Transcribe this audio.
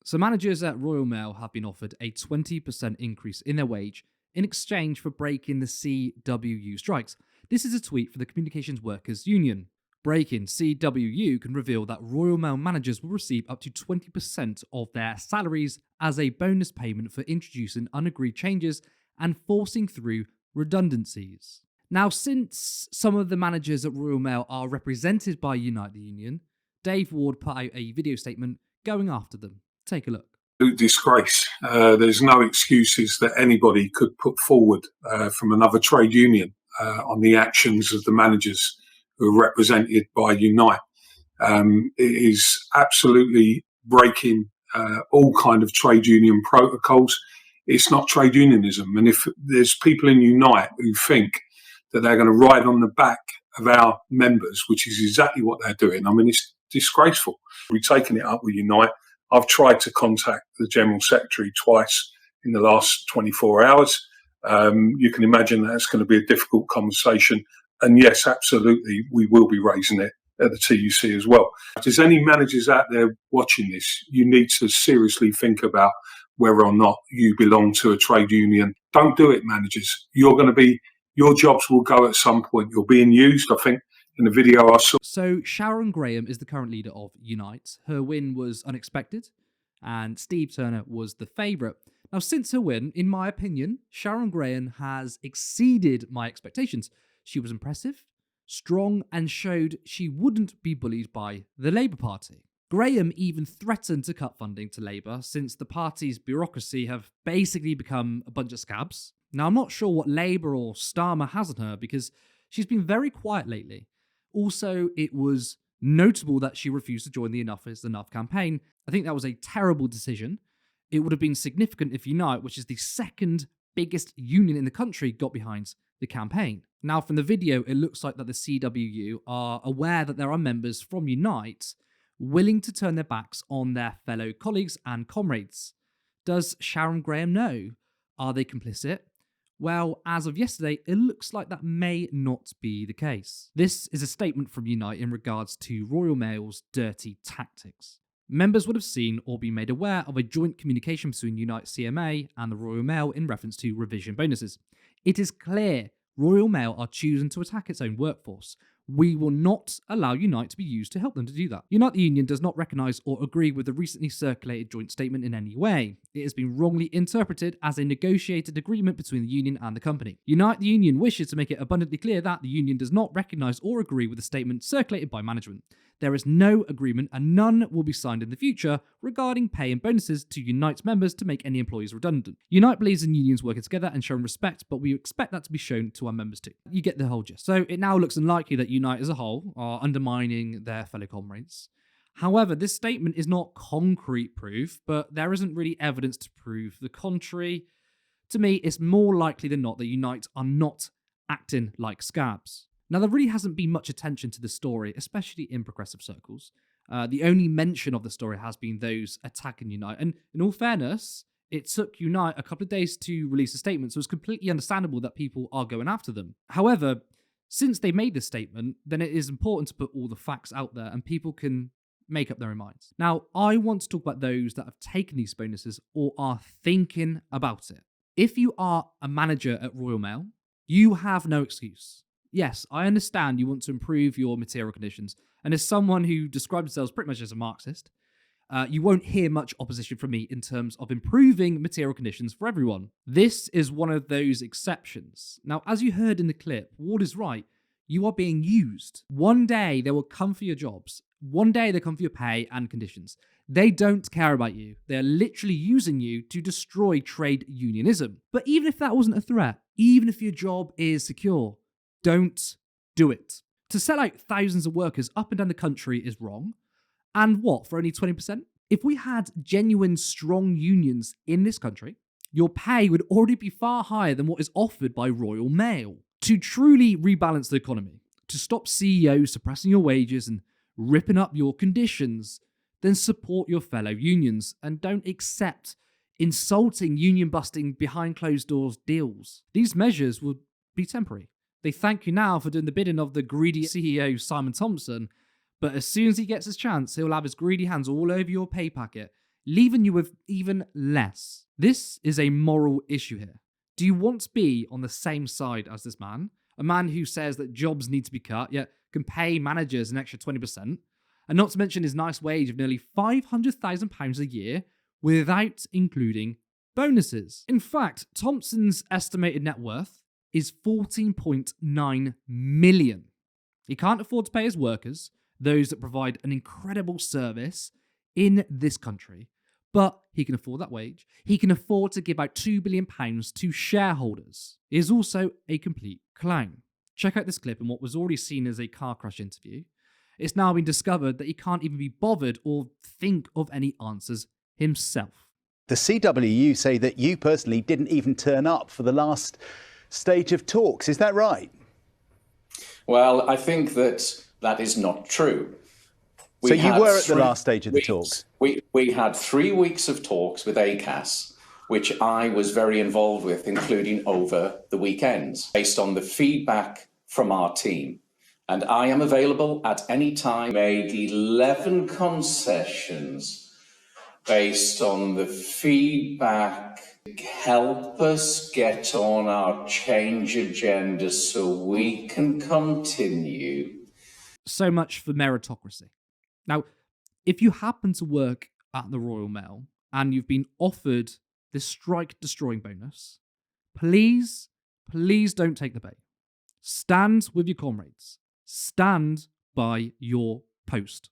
So managers at Royal Mail have been offered a 20% increase in their wage in exchange for breaking the CWU strikes. This is a tweet for the Communications Workers Union. Breaking CWU can reveal that Royal Mail managers will receive up to 20% of their salaries as a bonus payment for introducing unagreed changes and forcing through redundancies. Now, since some of the managers at Royal Mail are represented by Unite the Union, Dave Ward put out a video statement going after them. Take a look. Disgrace. There's no excuses that anybody could put forward from another trade union on the actions of the managers who are represented by Unite. It is absolutely breaking all kind of trade union protocols. It's not trade unionism. And if there's people in Unite who think that they're going to ride on the back of our members, which is exactly what they're doing, I mean, it's disgraceful. We've taken it up with Unite. I've tried to contact the General Secretary twice in the last 24 hours. You can imagine that's going to be a difficult conversation. And yes, absolutely, we will be raising it at the TUC as well. If there's any managers out there watching this, you need to seriously think about whether or not you belong to a trade union. Don't do it, managers. Your jobs will go at some point. You're being used, I think, in the video I saw. So Sharon Graham is the current leader of Unite. Her win was unexpected, and Steve Turner was the favourite. Now, since her win, in my opinion, Sharon Graham has exceeded my expectations. She was impressive, strong, and showed she wouldn't be bullied by the Labour Party. Graham even threatened to cut funding to Labour since the party's bureaucracy have basically become a bunch of scabs. Now, I'm not sure what Labour or Starmer has on her because she's been very quiet lately. Also, it was notable that she refused to join the Enough is Enough campaign. I think that was a terrible decision. It would have been significant if Unite, which is the second biggest union in the country, got behind the campaign. Now, from the video, it looks like that the CWU are aware that there are members from Unite willing to turn their backs on their fellow colleagues and comrades. Does Sharon Graham know? Are they complicit? Well, as of yesterday, it looks like that may not be the case. This is a statement from Unite in regards to Royal Mail's dirty tactics. Members would have seen or been made aware of a joint communication between Unite CMA and the Royal Mail in reference to revision bonuses. It is clear Royal Mail are choosing to attack its own workforce. We will not allow Unite to be used to help them to do that. Unite the Union does not recognise or agree with the recently circulated joint statement in any way. It has been wrongly interpreted as a negotiated agreement between the union and the company. Unite the Union wishes to make it abundantly clear that the union does not recognise or agree with the statement circulated by management. There is no agreement and none will be signed in the future regarding pay and bonuses to Unite's members to make any employees redundant. Unite believes in unions working together and showing respect, but we expect that to be shown to our members too. You get the whole gist. So it now looks unlikely that Unite as a whole are undermining their fellow comrades. However, this statement is not concrete proof, but there isn't really evidence to prove the contrary. To me, it's more likely than not that Unite are not acting like scabs. Now, there really hasn't been much attention to the story, especially in progressive circles. The only mention of the story has been those attacking Unite. And in all fairness, it took Unite a couple of days to release a statement, so it's completely understandable that people are going after them. However, since they made this statement, then it is important to put all the facts out there and people can make up their own minds. Now, I want to talk about those that have taken these bonuses or are thinking about it. If you are a manager at Royal Mail, you have no excuse. Yes, I understand you want to improve your material conditions, and as someone who describes themselves pretty much as a Marxist, you won't hear much opposition from me in terms of improving material conditions for everyone. This is one of those exceptions. Now, as you heard in the clip, Ward is right. You are being used. One day they will come for your jobs. One day they come for your pay and conditions. They don't care about you. They're literally using you to destroy trade unionism. But even if that wasn't a threat, even if your job is secure, don't do it. To sell out thousands of workers up and down the country is wrong. And what, for only 20%? If we had genuine strong unions in this country, your pay would already be far higher than what is offered by Royal Mail. To truly rebalance the economy, to stop CEOs suppressing your wages and ripping up your conditions, then support your fellow unions and don't accept insulting union-busting behind closed doors deals. These measures will be temporary. They thank you now for doing the bidding of the greedy CEO Simon Thompson, but as soon as he gets his chance, he'll have his greedy hands all over your pay packet, leaving you with even less. This is a moral issue here. Do you want to be on the same side as this man? A man who says that jobs need to be cut, yet can pay managers an extra 20%, and not to mention his nice wage of nearly £500,000 a year without including bonuses. In fact, Thompson's estimated net worth is 14.9 million. He can't afford to pay his workers, those that provide an incredible service in this country, but he can afford that wage. He can afford to give out £2 billion to shareholders. He is also a complete clown. Check out this clip in what was already seen as a car crash interview. It's now been discovered that he can't even be bothered or think of any answers himself. The CWU say that you personally didn't even turn up for the last stage of talks. Is that right? Well, I think that is not true. So you were at the last stage of the talks? We had 3 weeks of talks with ACAS, which I was very involved with, including over the weekends, based on the feedback from our team. And I am available at any time. Made 11 concessions based on the feedback. Help us get on our change agenda so we can continue. So much for meritocracy. Now, if you happen to work at the Royal Mail and you've been offered this strike-destroying bonus, please don't take the bait. Stand with your comrades. Stand by your post.